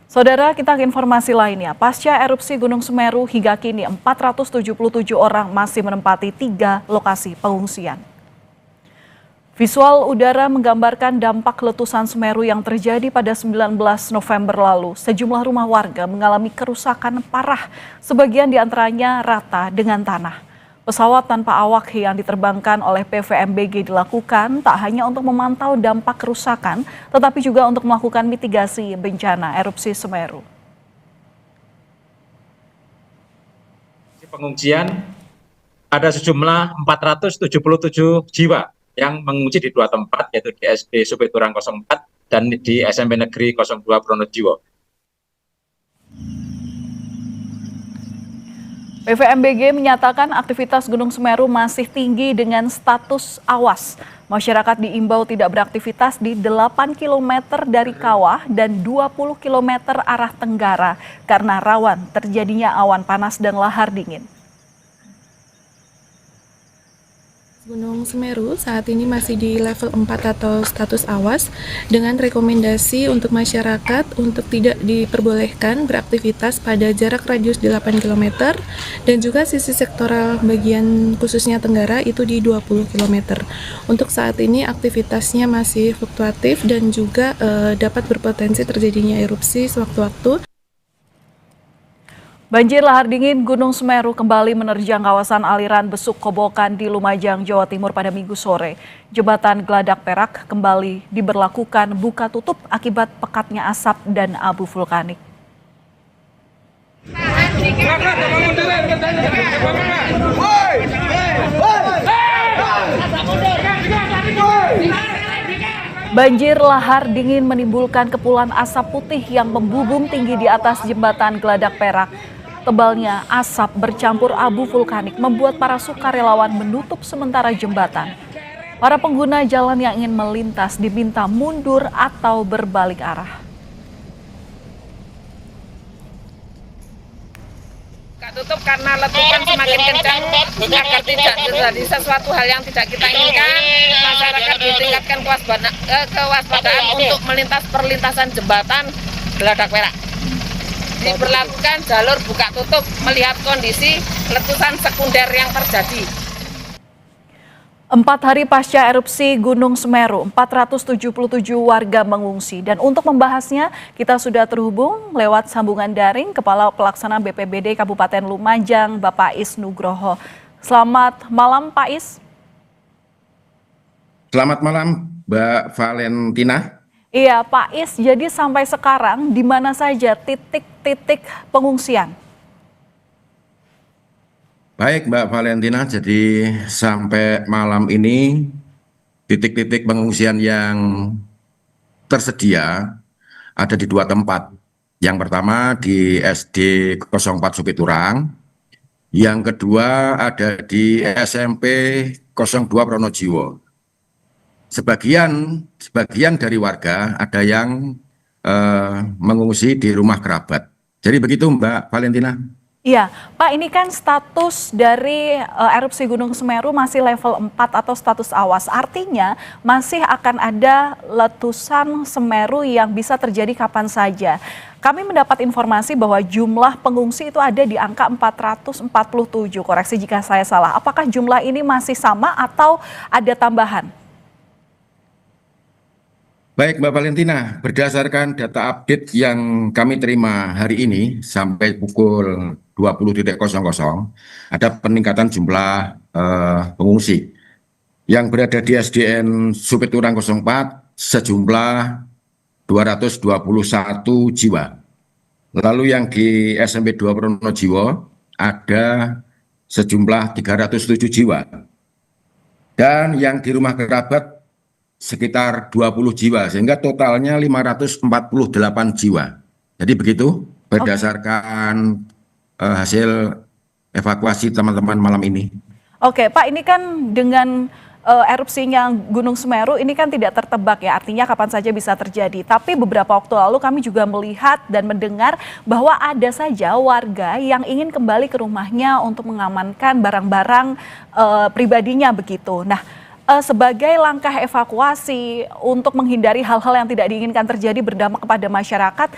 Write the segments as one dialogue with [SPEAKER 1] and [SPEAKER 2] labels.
[SPEAKER 1] Saudara, kita ke informasi lainnya. Pasca erupsi Gunung Semeru, hingga kini 477 orang masih menempati 3 lokasi pengungsian. Visual udara menggambarkan dampak letusan Semeru yang terjadi pada 19 November lalu. Sejumlah rumah warga mengalami kerusakan parah, sebagian diantaranya rata dengan tanah. Pesawat tanpa awak yang diterbangkan oleh PVMBG dilakukan tak hanya untuk memantau dampak kerusakan, tetapi juga untuk melakukan mitigasi bencana erupsi Semeru.
[SPEAKER 2] Pengungsian ada sejumlah 477 jiwa yang mengungsi di 2 tempat, yaitu di SD Supiturang 04 dan di SMP Negeri 02 Pronojiwo.
[SPEAKER 1] PVMBG menyatakan aktivitas Gunung Semeru masih tinggi dengan status awas. Masyarakat diimbau tidak beraktivitas di 8 km dari kawah dan 20 km arah tenggara karena rawan terjadinya awan panas dan lahar dingin.
[SPEAKER 3] Gunung Semeru saat ini masih di level 4 atau status awas dengan rekomendasi untuk masyarakat untuk tidak diperbolehkan beraktivitas pada jarak radius 8 km dan juga sisi sektoral bagian khususnya tenggara itu di 20 km. Untuk saat ini aktivitasnya masih fluktuatif dan juga dapat berpotensi terjadinya erupsi sewaktu-waktu.
[SPEAKER 1] Banjir lahar dingin Gunung Semeru kembali menerjang kawasan aliran Besuk Kobokan di Lumajang, Jawa Timur pada Minggu sore. Jembatan Geladak Perak kembali diberlakukan buka tutup akibat pekatnya asap dan abu vulkanik. Banjir lahar dingin menimbulkan kepulan asap putih yang membubung tinggi di atas jembatan Geladak Perak. Tebalnya asap bercampur abu vulkanik membuat para sukarelawan menutup sementara jembatan. Para pengguna jalan yang ingin melintas diminta mundur atau berbalik arah.
[SPEAKER 4] Tutup karena letupan semakin kencang agar tidak terjadi sesuatu hal yang tidak kita inginkan. Masyarakat ditingkatkan kewaspadaan untuk melintas perlintasan jembatan Geladak Perak. Diberlakukan jalur buka tutup melihat kondisi letusan sekunder yang terjadi.
[SPEAKER 1] 4 hari pasca erupsi Gunung Semeru, 477 warga mengungsi. Dan untuk membahasnya, kita sudah terhubung lewat sambungan daring Kepala Pelaksana BPBD Kabupaten Lumajang, Bapak Is Nugroho. Selamat malam, Pak Is.
[SPEAKER 5] Selamat malam, Mbak Valentina.
[SPEAKER 1] Iya, Pak Is, jadi sampai sekarang di mana saja titik-titik pengungsian?
[SPEAKER 5] Baik Mbak Valentina, jadi sampai malam ini titik-titik pengungsian yang tersedia ada di 2 tempat. Yang pertama di SD 04 Supiturang, yang kedua ada di SMP 02 Pronojiwo. Sebagian dari warga ada yang mengungsi di rumah kerabat. Jadi begitu Mbak Valentina.
[SPEAKER 1] Iya, Pak, ini kan status dari erupsi Gunung Semeru masih level 4 atau status awas. Artinya masih akan ada letusan Semeru yang bisa terjadi kapan saja. Kami mendapat informasi bahwa jumlah pengungsi itu ada di angka 447, koreksi jika saya salah. Apakah jumlah ini masih sama atau ada tambahan?
[SPEAKER 5] Baik Mbak Valentina, berdasarkan data update yang kami terima hari ini sampai pukul 20.00 ada peningkatan jumlah pengungsi yang berada di SDN Supiturang 04 sejumlah 221 jiwa. Lalu yang di SMP 2 Pronojiwo ada sejumlah 307 jiwa. Dan yang di rumah kerabat sekitar 20 jiwa, sehingga totalnya 548 jiwa. Jadi begitu berdasarkan hasil evakuasi teman-teman malam ini.
[SPEAKER 1] Oke, Pak, ini kan dengan erupsinya Gunung Semeru ini kan tidak tertebak ya, artinya kapan saja bisa terjadi. Tapi beberapa waktu lalu kami juga melihat dan mendengar bahwa ada saja warga yang ingin kembali ke rumahnya untuk mengamankan barang-barang pribadinya begitu. Nah, sebagai langkah evakuasi untuk menghindari hal-hal yang tidak diinginkan terjadi berdampak kepada masyarakat,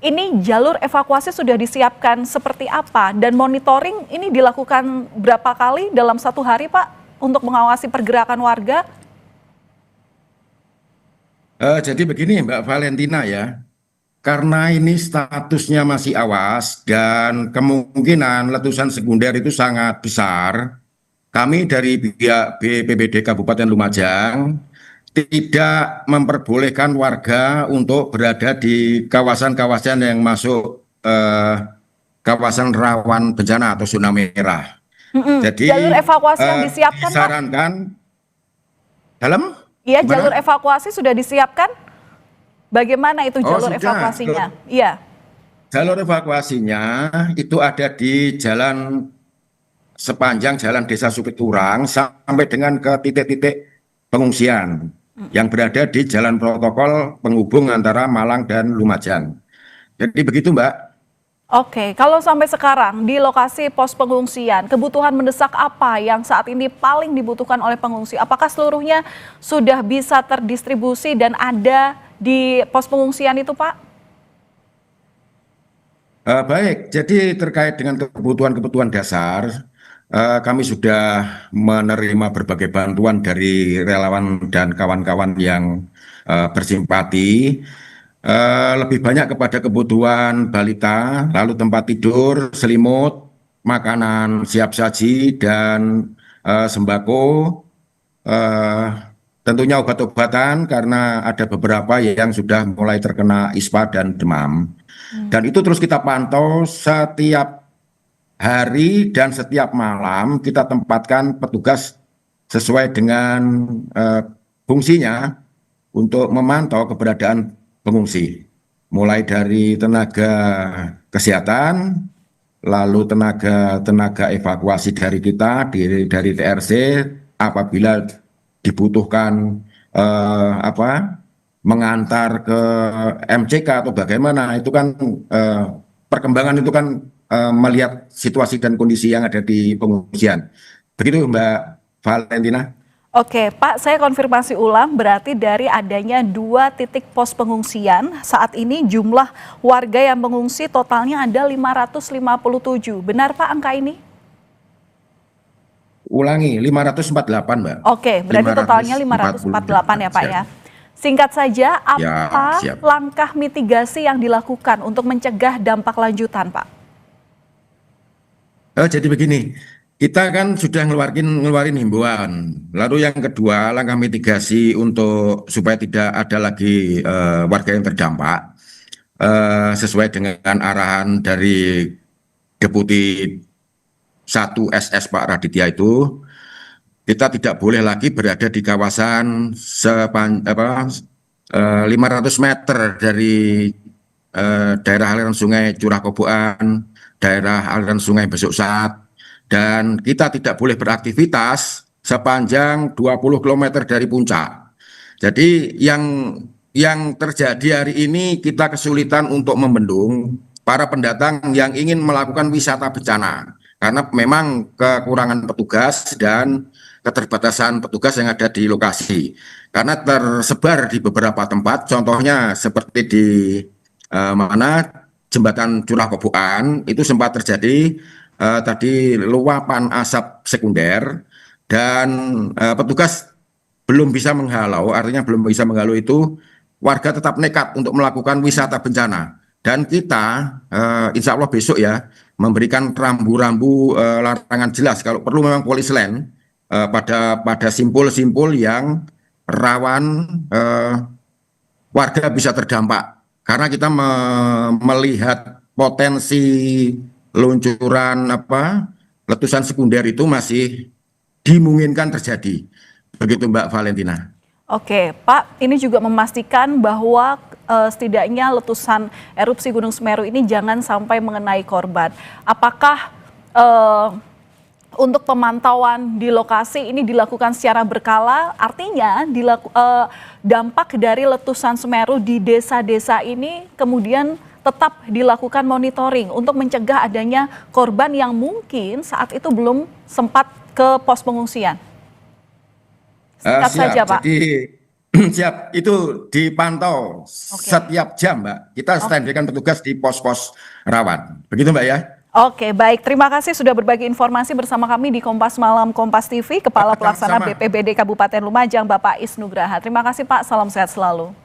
[SPEAKER 1] ini jalur evakuasi sudah disiapkan seperti apa dan monitoring ini dilakukan berapa kali dalam satu hari Pak untuk mengawasi pergerakan warga?
[SPEAKER 5] Jadi begini Mbak Valentina ya, karena ini statusnya masih awas dan kemungkinan letusan sekunder itu sangat besar, kami dari pihak BPBD Kabupaten Lumajang tidak memperbolehkan warga untuk berada di kawasan-kawasan yang masuk kawasan rawan bencana atau zona merah. Jadi
[SPEAKER 1] jalur evakuasi yang disiapkan Pak?
[SPEAKER 5] disarankan dalam
[SPEAKER 1] Iya,
[SPEAKER 5] gimana?
[SPEAKER 1] jalur evakuasi sudah disiapkan? Bagaimana itu jalur
[SPEAKER 5] sudah.
[SPEAKER 1] evakuasinya? Iya.
[SPEAKER 5] Jalur evakuasinya itu ada di jalan sepanjang jalan Desa Supiturang sampai dengan ke titik-titik pengungsian yang berada di jalan protokol penghubung antara Malang dan Lumajang. Jadi begitu Mbak.
[SPEAKER 1] Oke, kalau sampai sekarang di lokasi pos pengungsian, kebutuhan mendesak apa yang saat ini paling dibutuhkan oleh pengungsi? Apakah seluruhnya sudah bisa terdistribusi dan ada di pos pengungsian itu, Pak?
[SPEAKER 5] Baik, jadi terkait dengan kebutuhan-kebutuhan dasar, kami sudah menerima berbagai bantuan dari relawan dan kawan-kawan yang bersimpati. Lebih banyak kepada kebutuhan balita, lalu tempat tidur, selimut, makanan siap saji, dan sembako, tentunya obat-obatan karena ada beberapa yang sudah mulai terkena ispa dan demam. Dan itu terus kita pantau setiap hari dan setiap malam kita tempatkan petugas sesuai dengan fungsinya untuk memantau keberadaan pengungsi, mulai dari tenaga kesehatan, lalu tenaga evakuasi dari kita, dari TRC, apabila dibutuhkan mengantar ke MCK atau bagaimana, itu kan perkembangan itu kan melihat situasi dan kondisi yang ada di pengungsian. Begitu Mbak Valentina.
[SPEAKER 1] Oke, Pak, saya konfirmasi ulang, berarti dari adanya 2 titik pos pengungsian, saat ini jumlah warga yang mengungsi totalnya ada 557. Benar Pak angka ini?
[SPEAKER 5] Ulangi, 548 Mbak.
[SPEAKER 1] Oke, berarti totalnya 548 ya Pak ya. Singkat saja, apa
[SPEAKER 5] siap.
[SPEAKER 1] langkah mitigasi yang dilakukan untuk mencegah dampak lanjutan Pak?
[SPEAKER 5] Jadi begini, kita kan sudah ngeluarin himbauan. Lalu yang kedua, langkah mitigasi untuk supaya tidak ada lagi warga yang terdampak, sesuai dengan arahan dari Deputi 1 SS Pak Raditya itu, kita tidak boleh lagi berada di kawasan 500 meter dari daerah aliran sungai Curah Koboan, daerah aliran sungai Besuk Sat, dan kita tidak boleh beraktivitas sepanjang 20 km dari puncak. Jadi yang terjadi hari ini kita kesulitan untuk membendung para pendatang yang ingin melakukan wisata bencana. Karena memang kekurangan petugas dan keterbatasan petugas yang ada di lokasi. Karena tersebar di beberapa tempat, contohnya seperti di Jembatan Curah Koboan, itu sempat terjadi tadi luapan asap sekunder dan petugas belum bisa menghalau, artinya belum bisa menghalau itu, warga tetap nekat untuk melakukan wisata bencana. Dan kita insya Allah besok ya memberikan rambu-rambu larangan jelas, kalau perlu memang polisland pada simpul-simpul yang rawan warga bisa terdampak. Karena kita melihat potensi luncuran letusan sekunder itu masih dimungkinkan terjadi. Begitu Mbak Valentina.
[SPEAKER 1] Oke, Pak, ini juga memastikan bahwa setidaknya letusan erupsi Gunung Semeru ini jangan sampai mengenai korban. Apakah untuk pemantauan di lokasi ini dilakukan secara berkala? Artinya dampak dari letusan Semeru di desa-desa ini kemudian tetap dilakukan monitoring untuk mencegah adanya korban yang mungkin saat itu belum sempat ke pos pengungsian. Singkat saja, Pak.
[SPEAKER 5] Jadi Siap, itu dipantau setiap jam, Mbak. Kita standbykan petugas di pos-pos rawan. Begitu, Mbak ya.
[SPEAKER 1] Oke, baik. Terima kasih sudah berbagi informasi bersama kami di Kompas Malam Kompas TV, Kepala Pelaksana
[SPEAKER 5] Sama-sama.
[SPEAKER 1] BPBD Kabupaten Lumajang, Bapak Isnugraha. Terima kasih Pak, salam sehat selalu.